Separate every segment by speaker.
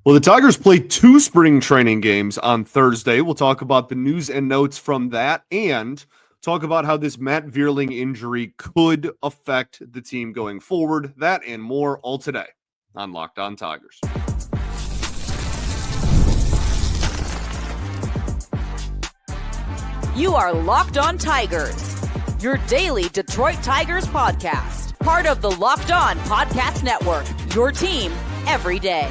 Speaker 1: Well, the Tigers played two spring training games on Thursday. We'll talk about the news and notes from that and talk about how this Matt Vierling injury could affect the team going forward. That and more all today on Locked On Tigers.
Speaker 2: You are Locked On Tigers, your daily Detroit Tigers podcast. Part of the Locked On Podcast Network, your team every day.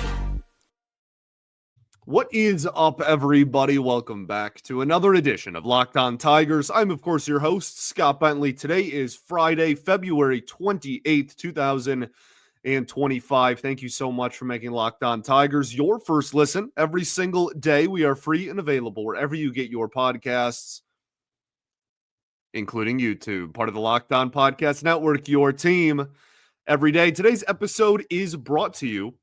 Speaker 1: What is up, everybody? Welcome back to another edition of Locked On Tigers. I'm, of course, your host, Scott Bentley. Today is Friday, February 28th, 2025. Thank you so much for making Locked On Tigers your first listen every single day. We are free and available wherever you get your podcasts, including YouTube, part of the Locked On Podcast Network, your team every day. Today's episode is brought to you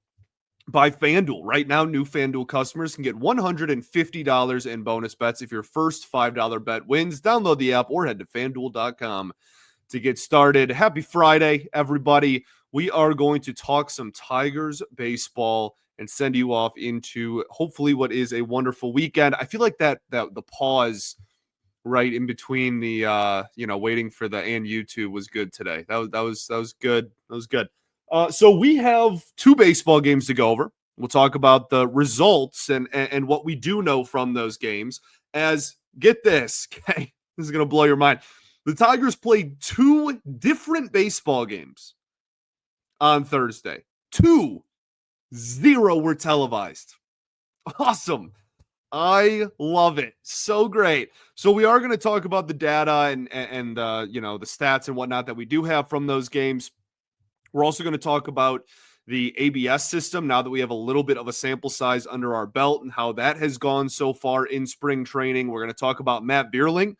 Speaker 1: by FanDuel. Right now, new FanDuel customers can get $150 in bonus bets if your first $5 bet wins. Download the app or head to FanDuel.com to get started. Happy Friday, everybody. We are going to talk some Tigers baseball and send you off into hopefully what is a wonderful weekend. I feel like that the pause right in between the waiting for the and YouTube was good today. That was good. That was good. So we have two baseball games to go over. We'll talk about the results and what we do know from those games. As get this, okay, this is gonna blow your mind. The Tigers played two different baseball games on Thursday. 2-0 were televised. Awesome. I love it. So great. So we are going to talk about the data and the stats and whatnot that we do have from those games. We're also going to talk about the ABS system now that we have a little bit of a sample size under our belt and how that has gone so far in spring training. We're going to talk about Matt Vierling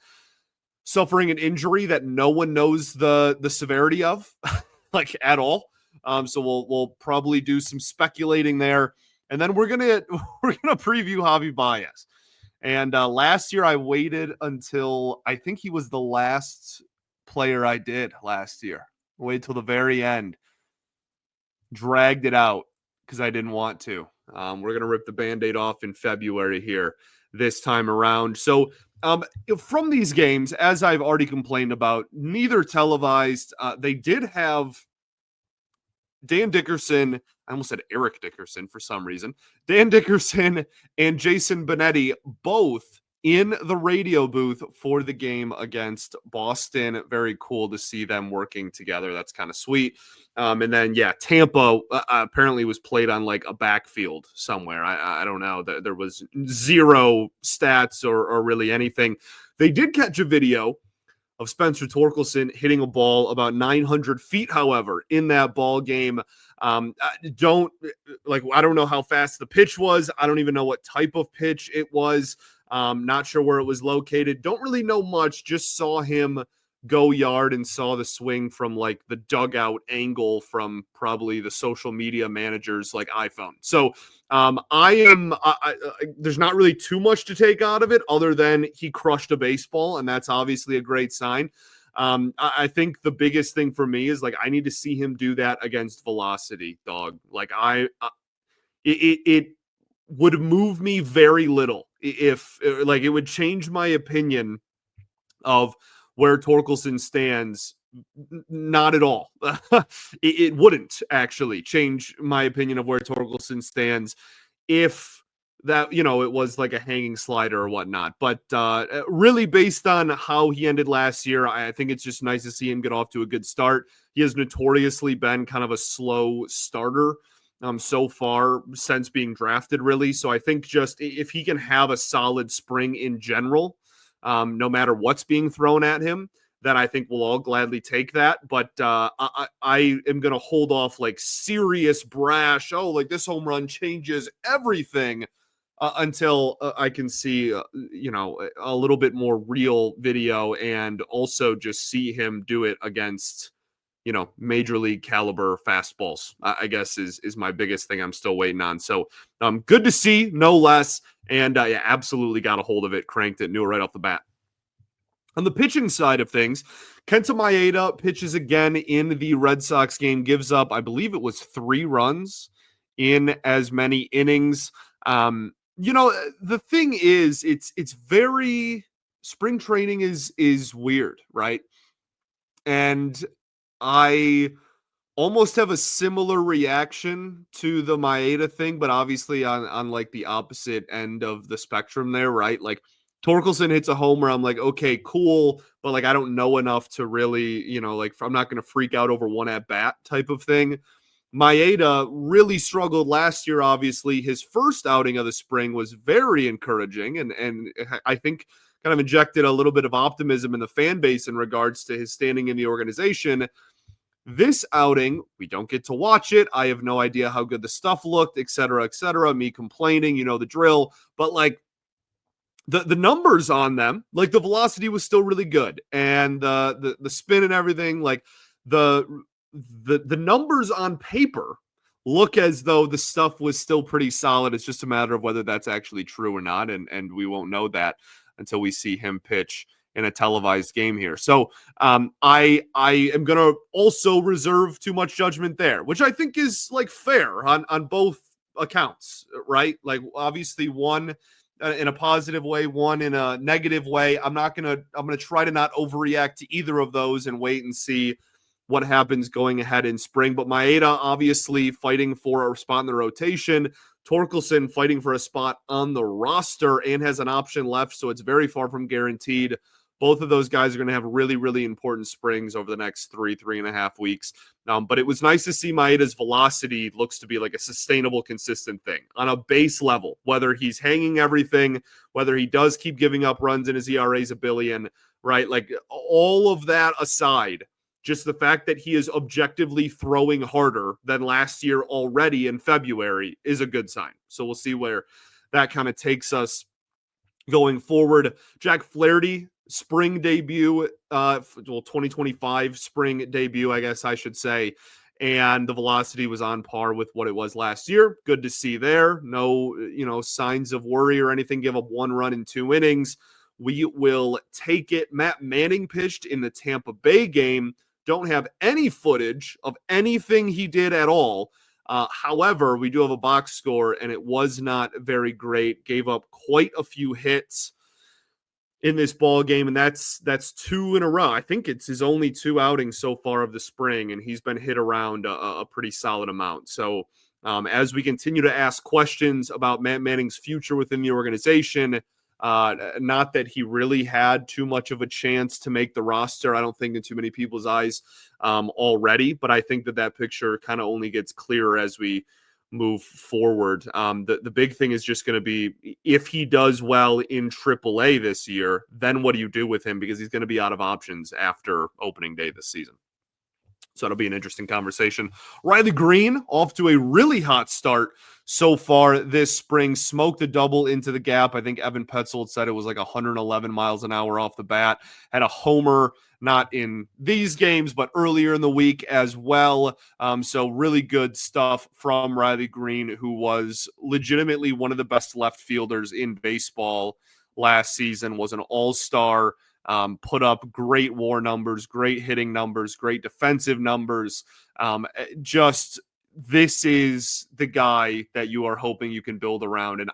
Speaker 1: suffering an injury that no one knows the severity of, like at all. So we'll probably do some speculating there, and then we're gonna preview Javy Baez. And last year I waited until I think he was the last player I did last year. Wait till the very end. Dragged it out because I didn't want to. We're going to rip the Band-Aid off in February here this time around. So from these games, as I've already complained about, neither televised. They did have Dan Dickerson. I almost said Eric Dickerson for some reason. Dan Dickerson and Jason Benetti both in the radio booth for the game against Boston. Very cool to see them working together. That's kind of sweet. And then, Tampa apparently was played on like a backfield somewhere. I don't know. There was zero stats or really anything. They did catch a video of Spencer Torkelson hitting a ball about 900 feet, however, in that ball game. I don't know how fast the pitch was. I don't even know what type of pitch it was. Not sure where it was located. Don't really know much. Just saw him go yard and saw the swing from like the dugout angle from probably the social media manager's like iPhone. So there's not really too much to take out of it other than he crushed a baseball, and that's obviously a great sign. I think the biggest thing for me is like I need to see him do that against velocity, dog. Like it would move me very little if like it would change my opinion of where Torkelson stands. Not at all. It wouldn't actually change my opinion of where Torkelson stands if that, it was like a hanging slider or whatnot. But really based on how he ended last year, I think it's just nice to see him get off to a good start. He has notoriously been kind of a slow starter so far since being drafted, really. So I think just if he can have a solid spring in general, no matter what's being thrown at him, then I think we'll all gladly take that. But I am going to hold off like serious brash, like this home run changes everything until I can see, a little bit more real video and also just see him do it against, major league caliber fastballs, I guess is my biggest thing I'm still waiting on. So good to see, no less. And absolutely got a hold of it, cranked it, knew it right off the bat. On the pitching side of things, Kenta Maeda pitches again in the Red Sox game, gives up, I believe it was 3 runs in as many innings. The thing is, it's very spring training is weird, right? And I almost have a similar reaction to the Maeda thing, but obviously on like the opposite end of the spectrum there, right? Like Torkelson hits a homer, I'm like, okay, cool, but like I don't know enough to really, like I'm not going to freak out over one at bat type of thing. Maeda really struggled last year. Obviously, his first outing of the spring was very encouraging, and I think kind of injected a little bit of optimism in the fan base in regards to his standing in the organization. This outing, we don't get to watch it. I have no idea how good the stuff looked, et cetera, et cetera. Me complaining, the drill. But like the numbers on them, like the velocity was still really good, and the spin and everything, like the numbers on paper look as though the stuff was still pretty solid. It's just a matter of whether that's actually true or not, and we won't know that until we see him pitch in a televised game here. So I am gonna also reserve too much judgment there, which I think is like fair on both accounts, right? Like obviously one in a positive way, one in a negative way. I'm gonna try to not overreact to either of those and wait and see what happens going ahead in spring. But Maeda obviously fighting for a spot in the rotation. Torkelson fighting for a spot on the roster and has an option left, so it's very far from guaranteed. Both of those guys are going to have really, really important springs over the next 3.5 weeks. But it was nice to see Maeda's velocity looks to be like a sustainable, consistent thing on a base level, whether he's hanging everything, whether he does keep giving up runs and his ERA is 1 billion, right? Like all of that aside, just the fact that he is objectively throwing harder than last year already in February is a good sign. So we'll see where that kind of takes us going forward. Jack Flaherty, spring debut, 2025 spring debut, I guess I should say. And the velocity was on par with what it was last year. Good to see there. No, signs of worry or anything. Give up 1 run in 2 innings. We will take it. Matt Manning pitched in the Tampa Bay game. Don't have any footage of anything he did at all. However, we do have a box score, and it was not very great. Gave up quite a few hits in this ball game, and that's 2 in a row. I think it's his only 2 outings so far of the spring, and he's been hit around a pretty solid amount. So as we continue to ask questions about Matt Manning's future within the organization, not that he really had too much of a chance to make the roster, I don't think, in too many people's eyes already, but I think that picture kind of only gets clearer as we move forward. The big thing is just going to be if he does well in AAA this year, then what do you do with him? Because he's going to be out of options after opening day this season. So it'll be an interesting conversation. Riley Green off to a really hot start so far this spring. Smoked a double into the gap. I think Evan Petzold said it was like 111 miles an hour off the bat. Had a homer, not in these games, but earlier in the week as well. So really good stuff from Riley Green, who was legitimately one of the best left fielders in baseball last season, was an all-star. Put up great WAR numbers, great hitting numbers, great defensive numbers. This is the guy that you are hoping you can build around. And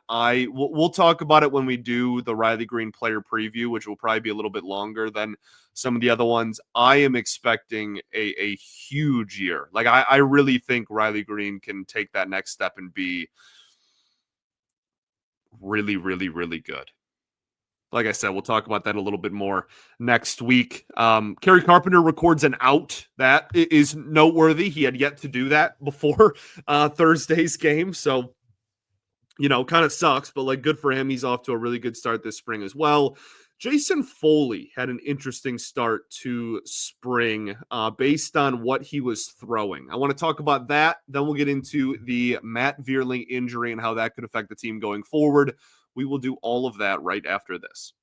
Speaker 1: we'll talk about it when we do the Riley Green player preview, which will probably be a little bit longer than some of the other ones. I am expecting a huge year. Like I really think Riley Green can take that next step and be really, really, really good. Like I said, we'll talk about that a little bit more next week. Kerry Carpenter records an out. That is noteworthy. He had yet to do that before Thursday's game. So, kind of sucks, but like good for him. He's off to a really good start this spring as well. Jason Foley had an interesting start to spring based on what he was throwing. I want to talk about that. Then we'll get into the Matt Vierling injury and how that could affect the team going forward. We will do all of that right after this.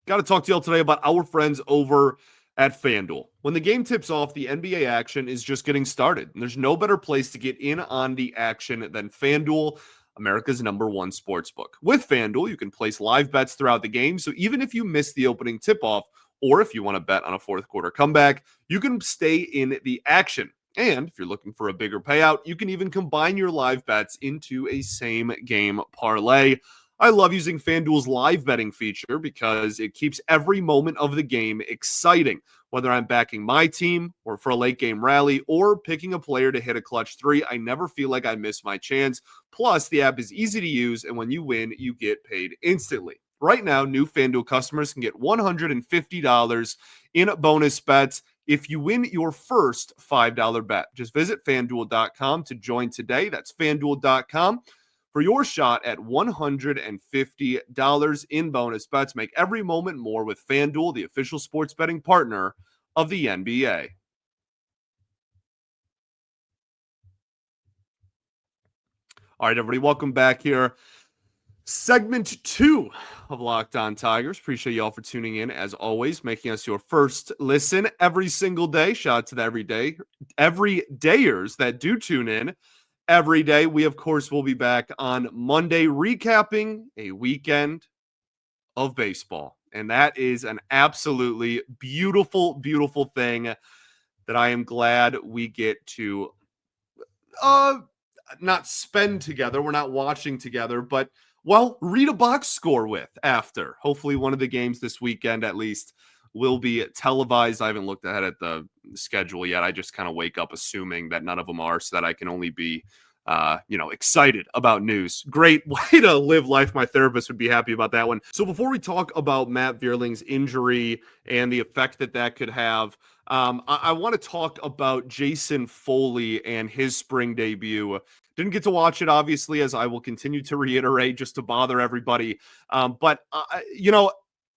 Speaker 1: Got to talk to y'all today about our friends over at FanDuel. When the game tips off, the NBA action is just getting started. And there's no better place to get in on the action than FanDuel, America's #1 sportsbook. With FanDuel, you can place live bets throughout the game. So even if you miss the opening tip-off, or if you want to bet on a fourth quarter comeback, you can stay in the action. And if you're looking for a bigger payout, you can even combine your live bets into a same game parlay. I love using FanDuel's live betting feature because it keeps every moment of the game exciting. Whether I'm backing my team or for a late game rally or picking a player to hit a clutch three, I never feel like I miss my chance. Plus, the app is easy to use, and when you win, you get paid instantly. Right now, new FanDuel customers can get $150 in bonus bets if you win your first $5 bet. Just visit FanDuel.com to join today. That's FanDuel.com for your shot at $150 in bonus bets. Make every moment more with FanDuel, the official sports betting partner of the NBA. All right, everybody, welcome back here. Segment 2 of Locked On Tigers. Appreciate you all for tuning in, as always, making us your first listen every single day. Shout out to the everydayers that do tune in every day. We, of course, will be back on Monday recapping a weekend of baseball. And that is an absolutely beautiful, beautiful thing that I am glad we get to not spend together. We're not watching together, but read a box score with after. Hopefully one of the games this weekend at least will be televised. I haven't looked ahead at the schedule yet. I just kind of wake up assuming that none of them are, so that I can only be excited about news. Great way to live life. My therapist would be happy about that one. So before we talk about Matt Vierling's injury and the effect that could have, I want to talk about Jason Foley and his spring debut. Didn't get to watch it, obviously, as I will continue to reiterate just to bother everybody. But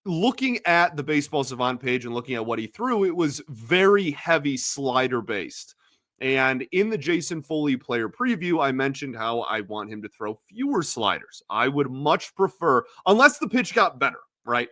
Speaker 1: looking at the Baseball Savant page and looking at what he threw, it was very heavy slider based. And in the Jason Foley player preview, I mentioned how I want him to throw fewer sliders. I would much prefer, unless the pitch got better, right?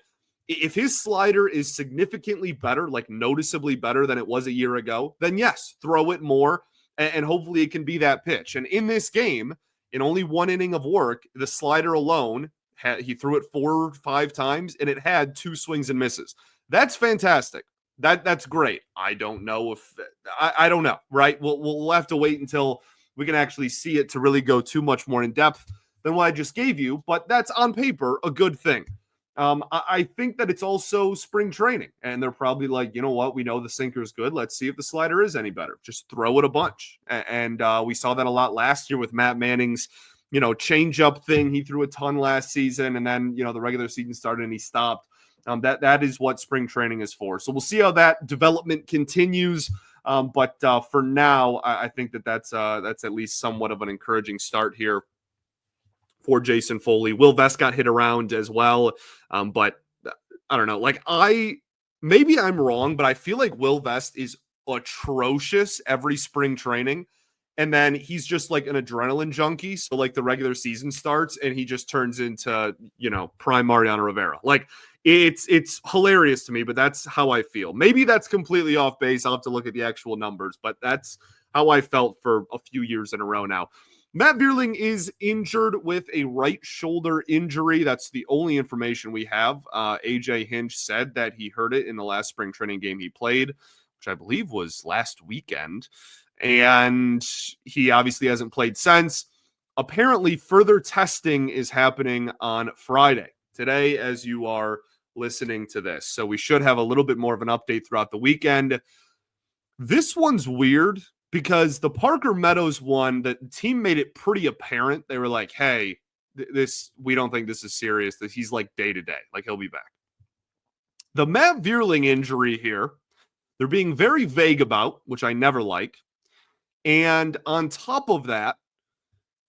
Speaker 1: If his slider is significantly better, like noticeably better than it was a year ago, then yes, throw it more, and hopefully it can be that pitch. And in this game, in only one inning of work, the slider alone, he threw it 4 or 5 times, and it had 2 swings and misses. That's fantastic. That's great. I don't know if I don't know, right? We'll have to wait until we can actually see it to really go too much more in depth than what I just gave you. But that's on paper a good thing. I think that it's also spring training, and they're probably like, you know what? We know the sinker is good. Let's see if the slider is any better. Just throw it a bunch. And we saw that a lot last year with Matt Manning's, change up thing. He threw a ton last season, and then, the regular season started and he stopped. That is what spring training is for. So we'll see how that development continues. But for now, I think that's at least somewhat of an encouraging start here for Jason Foley. Will Vest got hit around as well. But I don't know. Maybe I'm wrong, but I feel like Will Vest is atrocious every spring training. And then he's just like an adrenaline junkie. So like the regular season starts and he just turns into, prime Mariano Rivera. It's hilarious to me, but that's how I feel. Maybe that's completely off base. I'll have to look at the actual numbers, but that's how I felt for a few years in a row now. Matt Vierling is injured with a right shoulder injury. That's the only information we have. AJ Hinch said that he hurt it in the last spring training game he played, which I believe was last weekend. And he obviously hasn't played since. Apparently, further testing is happening on Friday, today, as you are listening to this. So we should have a little bit more of an update throughout the weekend. This one's weird because the Parker Meadows one, the team made it pretty apparent. They were like, hey, we don't think this is serious. That he's like day to day, like he'll be back. The Matt Vierling injury here, they're being very vague about, which I never like. And on top of that,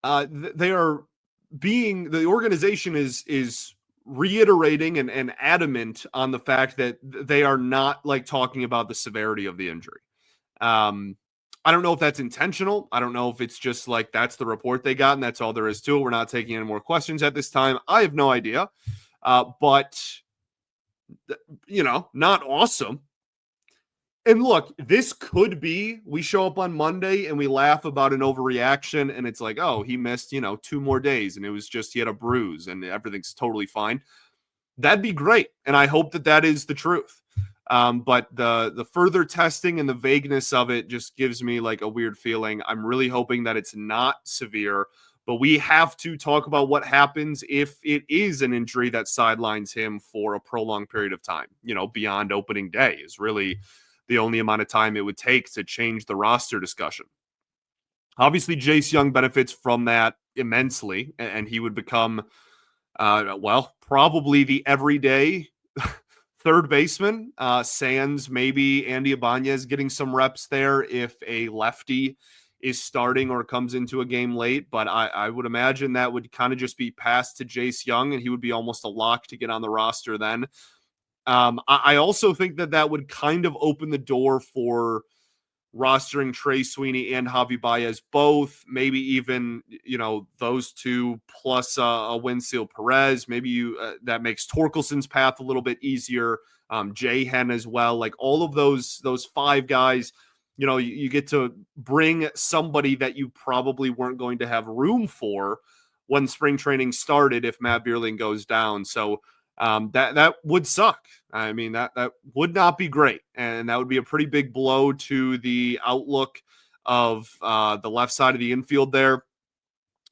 Speaker 1: the organization is reiterating and adamant on the fact that they are not like talking about the severity of the injury. I don't know if that's intentional. I don't know if it's just like that's the report they got and that's all there is to it. We're not taking any more questions at this time. I have no idea. But not awesome. And look, this could be, we show up on Monday and we laugh about an overreaction and it's like, oh, he missed, 2 more days and it was just, he had a bruise and everything's totally fine. That'd be great. And I hope that is the truth. But the further testing and the vagueness of it just gives me like a weird feeling. I'm really hoping that it's not severe, but we have to talk about what happens if it is an injury that sidelines him for a prolonged period of time. Beyond opening day is really the only amount of time it would take to change the roster discussion. Obviously, Jace Young benefits from that immensely, and he would become, probably the everyday third baseman, sans maybe Andy Ibanez getting some reps there if a lefty is starting or comes into a game late. But I would imagine that would kind of just be passed to Jace Young, and he would be almost a lock to get on the roster then. I also think that would kind of open the door for rostering Trey Sweeney and Javy Baez both, maybe even, those two plus a Winfield Perez. Maybe that makes Torkelson's path a little bit easier. Jahen as well. Like all of those five guys, you get to bring somebody that you probably weren't going to have room for when spring training started if Matt Vierling goes down. So that would suck. I mean, that would not be great. And that would be a pretty big blow to the outlook of the left side of the infield there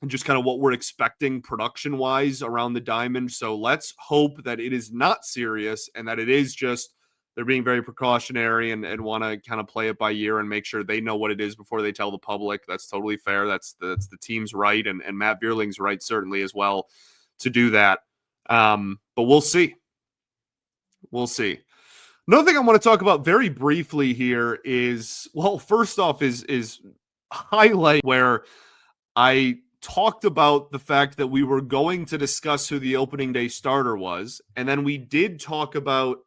Speaker 1: and just kind of what we're expecting production wise around the diamond. So let's hope that it is not serious and that it is just they're being very precautionary and want to kind of play it by ear and make sure they know what it is before they tell the public. That's totally fair. That's the team's right. And Matt Vierling's right, certainly as well, to do that. But we'll see. We'll see. Another thing I want to talk about very briefly here is, first off is highlight where I talked about the fact that we were going to discuss who the opening day starter was. And then we did talk about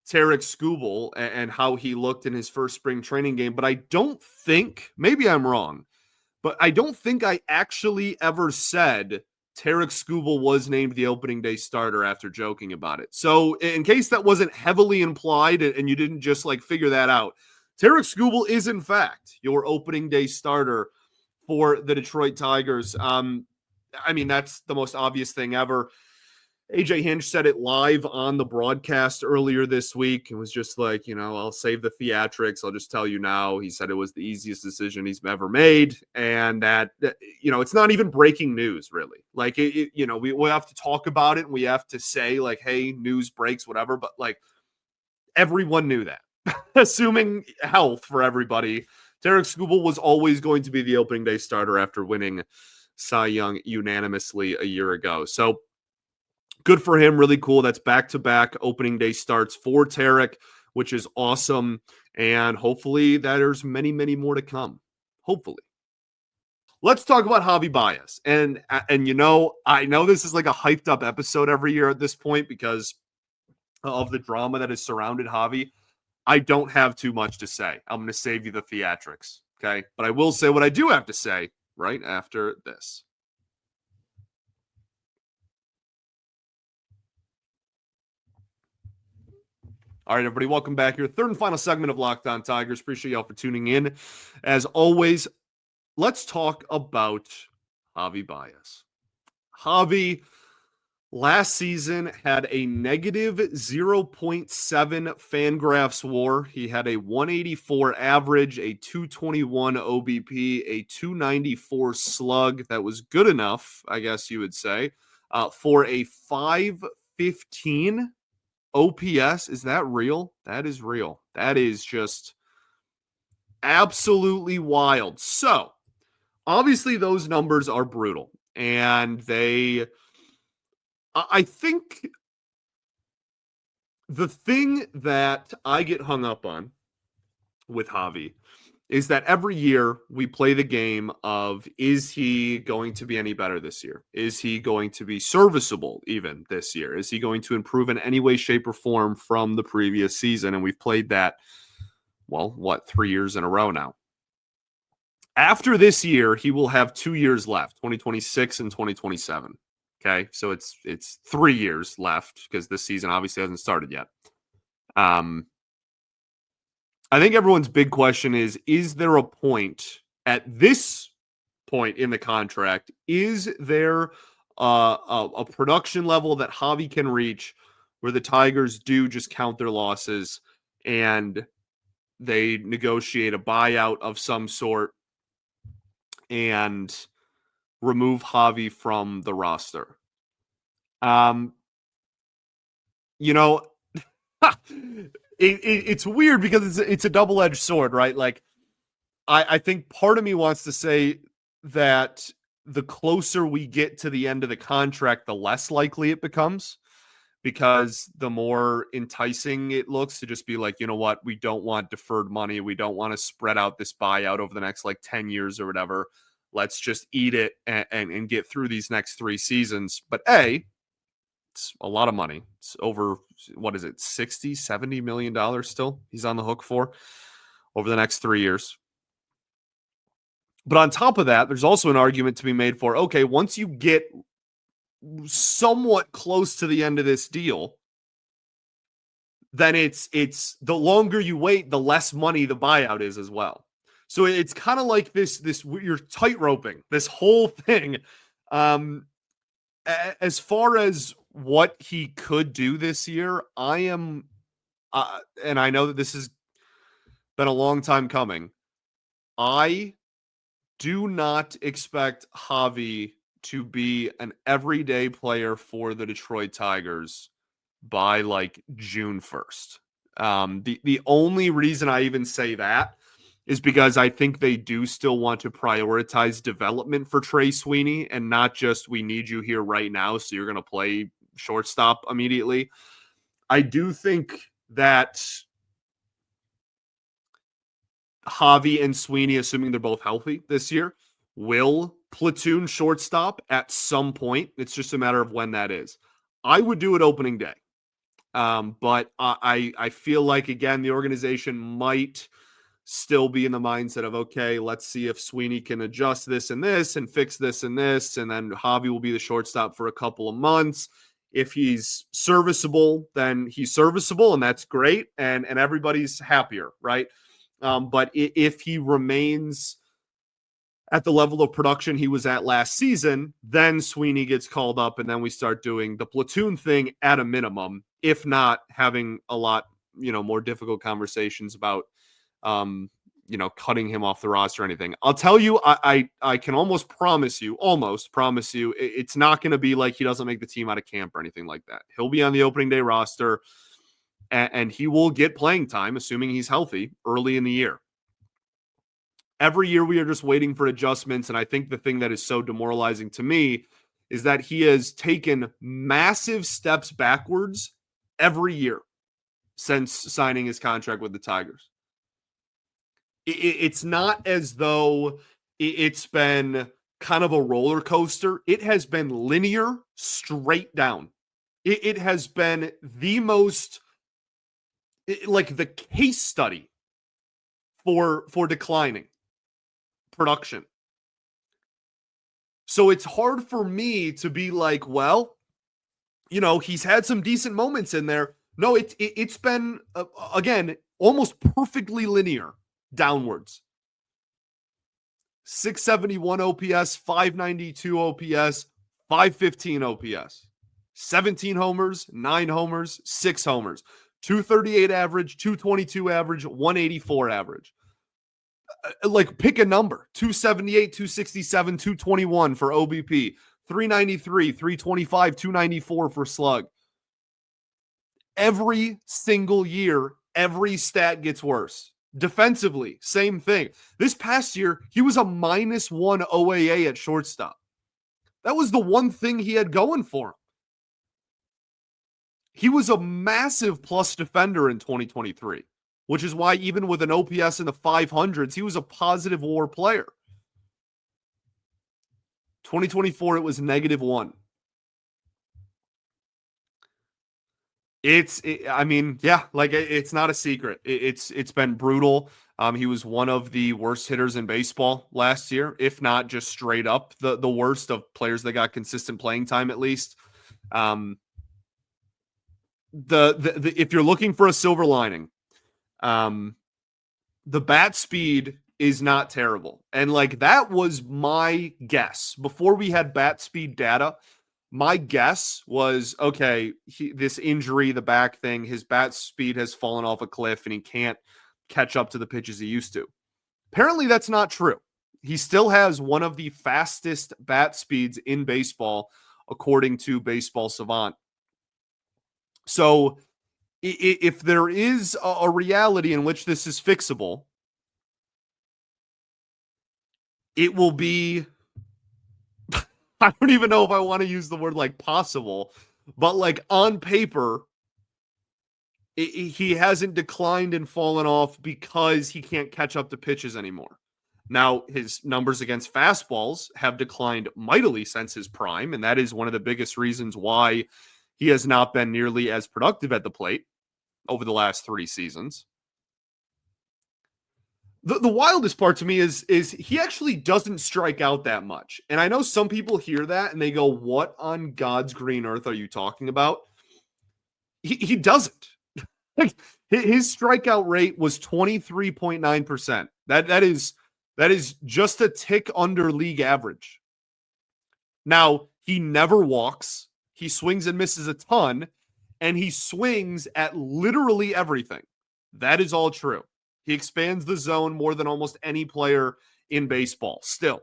Speaker 1: Tarik Skubal and how he looked in his first spring training game. But I don't think, maybe I'm wrong, but I don't think I actually ever said Tarik Skubal was named the opening day starter after joking about it. So in case that wasn't heavily implied and you didn't just figure that out, Tarik Skubal is in fact your opening day starter for the Detroit Tigers. That's the most obvious thing ever. AJ Hinch said it live on the broadcast earlier this week. It was just like, I'll save the theatrics. I'll just tell you now. He said it was the easiest decision he's ever made. And that, it's not even breaking news, really. We have to talk about it. And we have to say, hey, news breaks, whatever. But, everyone knew that. Assuming health for everybody, Tarik Skubal was always going to be the opening day starter after winning Cy Young unanimously a year ago. So, good for him. Really cool. That's back-to-back opening day starts for Tarik, which is awesome. And hopefully there's many, many more to come. Hopefully. Let's talk about Javy Baez. And I know this is like a hyped up episode every year at this point because of the drama that has surrounded Javy. I don't have too much to say. I'm going to save you the theatrics. Okay. But I will say what I do have to say right after this. All right, everybody, welcome back here. Third and final segment of Locked On Tigers. Appreciate y'all for tuning in. As always, let's talk about Javy Baez. Javy last season had a negative 0.7 Fangraphs WAR. He had a 184 average, a 221 OBP, a 294 slug. That was good enough, I guess you would say, for a 515 OPS. Is that real? That is real. That is just absolutely wild. So, obviously, those numbers are brutal. And I think the thing that I get hung up on with Javy is that every year we play the game of, is he going to be any better this year? Is he going to be serviceable even this year? Is he going to improve in any way, shape, or form from the previous season? And we've played that, 3 years in a row now. After this year, he will have 2 years left, 2026 and 2027. Okay, so it's 3 years left because this season obviously hasn't started yet. I think everyone's big question is there a point at this point in the contract? Is there a production level that Javy can reach where the Tigers do just count their losses and they negotiate a buyout of some sort and remove Javy from the roster. You know, it's weird because it's a double-edged sword, right? Like, I think part of me wants to say that the closer we get to the end of the contract, the less likely it becomes, because the more enticing it looks to just be like, you know what, we don't want deferred money. We don't want to spread out this buyout over the next like 10 years or whatever. Let's just eat it and get through these next 3 seasons. But it's a lot of money. It's over, what is it, 60, $70 million still he's on the hook for over the next 3 years. But on top of that, there's also an argument to be made for, okay, once you get somewhat close to the end of this deal, then it's the longer you wait, the less money the buyout is as well. So it's kind of like this you're tightroping this whole thing. As far as what he could do this year, I am, and I know that this has been a long time coming. I do not expect Javy to be an everyday player for the Detroit Tigers by like June 1st. The only reason I even say that is because I think they do still want to prioritize development for Trey Sweeney and not just we need you here right now, so you're going to play shortstop immediately. I do think that Javy and Sweeney, assuming they're both healthy this year, will platoon shortstop at some point. It's just a matter of when that is. I would do it opening day. But I feel like, again, the organization might still be in the mindset of, okay, let's see if Sweeney can adjust this and fix this and this, and then Javy will be the shortstop for a couple of months. If he's serviceable, then he's serviceable, and that's great, and everybody's happier, right? But if he remains at the level of production he was at last season, then Sweeney gets called up, and then we start doing the platoon thing at a minimum, if not having a lot, more difficult conversations about, cutting him off the roster or anything. I'll tell you, I can almost promise you, it's not going to be like he doesn't make the team out of camp or anything like that. He'll be on the opening day roster, and he will get playing time, assuming he's healthy, early in the year. Every year we are just waiting for adjustments, and I think the thing that is so demoralizing to me is that he has taken massive steps backwards every year since signing his contract with the Tigers. It's not as though it's been kind of a roller coaster. It has been linear, straight down. It has been the most, like the case study for declining production. So it's hard for me to be like, well, he's had some decent moments in there. No, it's been, again, almost perfectly linear downwards. 671 OPS, 592 OPS, 515 OPS, 17 homers, 9 homers, 6 homers, 238 average, 222 average, 184 average. Like, pick a number: 278, 267, 221 for OBP, 393, 325, 294 for slug. Every single year, every stat gets worse. Defensively, same thing. This past year, he was a -1 OAA at shortstop. That was the one thing he had going for him. He was a massive plus defender in 2023, which is why even with an OPS in the 500s, he was a positive WAR player. 2024, it was -1. It's not a secret. It's been brutal. He was one of the worst hitters in baseball last year, if not just straight up the worst of players that got consistent playing time, at least. If you're looking for a silver lining, the bat speed is not terrible. And like, that was my guess before we had bat speed data. My guess was, okay, this injury, the back thing, his bat speed has fallen off a cliff and he can't catch up to the pitches he used to. Apparently, that's not true. He still has one of the fastest bat speeds in baseball, according to Baseball Savant. So, if there is a reality in which this is fixable, it will be, I don't even know if I want to use the word like possible, but like on paper, he hasn't declined and fallen off because he can't catch up to pitches anymore. Now, his numbers against fastballs have declined mightily since his prime, and that is one of the biggest reasons why he has not been nearly as productive at the plate over the last 3 seasons. The wildest part to me is he actually doesn't strike out that much. And I know some people hear that and they go, what on God's green earth are you talking about? He doesn't. Like, his strikeout rate was 23.9%. That is just a tick under league average. Now, he never walks. He swings and misses a ton, and he swings at literally everything. That is all true. He expands the zone more than almost any player in baseball still.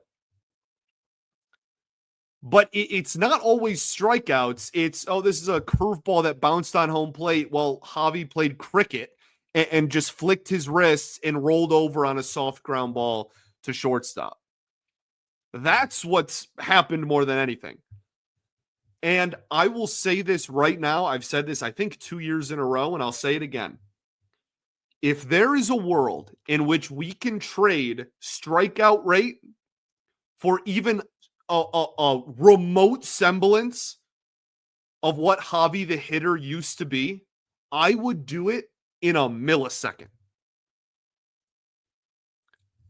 Speaker 1: But it's not always strikeouts. It's, this is a curveball that bounced on home plate while Javy played cricket and just flicked his wrists and rolled over on a soft ground ball to shortstop. That's what's happened more than anything. And I will say this right now. I've said this, I think, 2 years in a row, and I'll say it again. If there is a world in which we can trade strikeout rate for even a remote semblance of what Javy the hitter used to be, I would do it in a millisecond.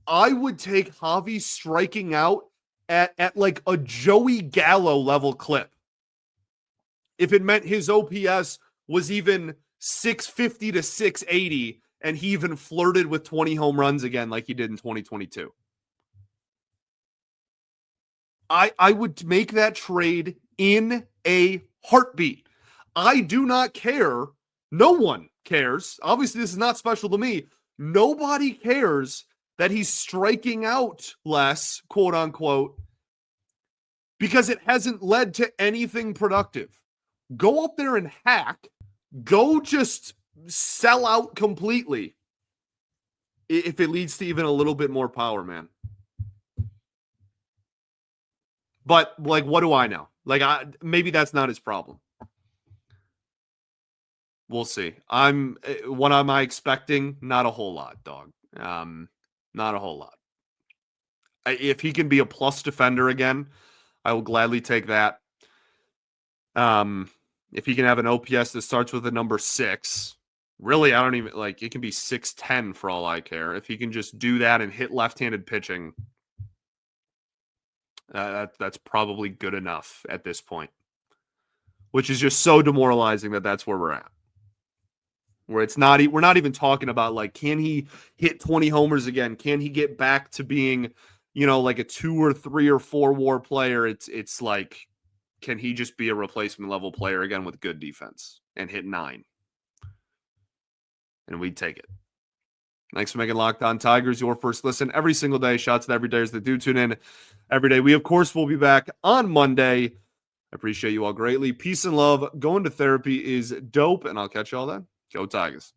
Speaker 1: I would take Javy striking out at like a Joey Gallo level clip. If it meant his OPS was even 650 to 680 and he even flirted with 20 home runs again like he did in 2022. I would make that trade in a heartbeat. I do not care. No one cares. Obviously, this is not special to me. Nobody cares that he's striking out less, quote unquote, because it hasn't led to anything productive. Go up there and hack. Go just sell out completely if it leads to even a little bit more power, man. But, like, what do I know? Like, maybe that's not his problem. We'll see. What am I expecting? Not a whole lot, dog. Not a whole lot. If he can be a plus defender again, I will gladly take that. If he can have an OPS that starts with a number 6, really, I don't even, like, it can be 610 for all I care. If he can just do that and hit left-handed pitching, that's probably good enough at this point, which is just so demoralizing that that's where we're at. Where we're not even talking about, like, can he hit 20 homers again? Can he get back to being, like a 2 or 3 or 4 WAR player? It's like, can he just be a replacement level player again with good defense and hit 9? And we'd take it. Thanks for making Locked On Tigers your first listen every single day. Shouts to every dayers that do tune in every day. We, of course, will be back on Monday. I appreciate you all greatly. Peace and love. Going to therapy is dope, and I'll catch you all then. Go Tigers.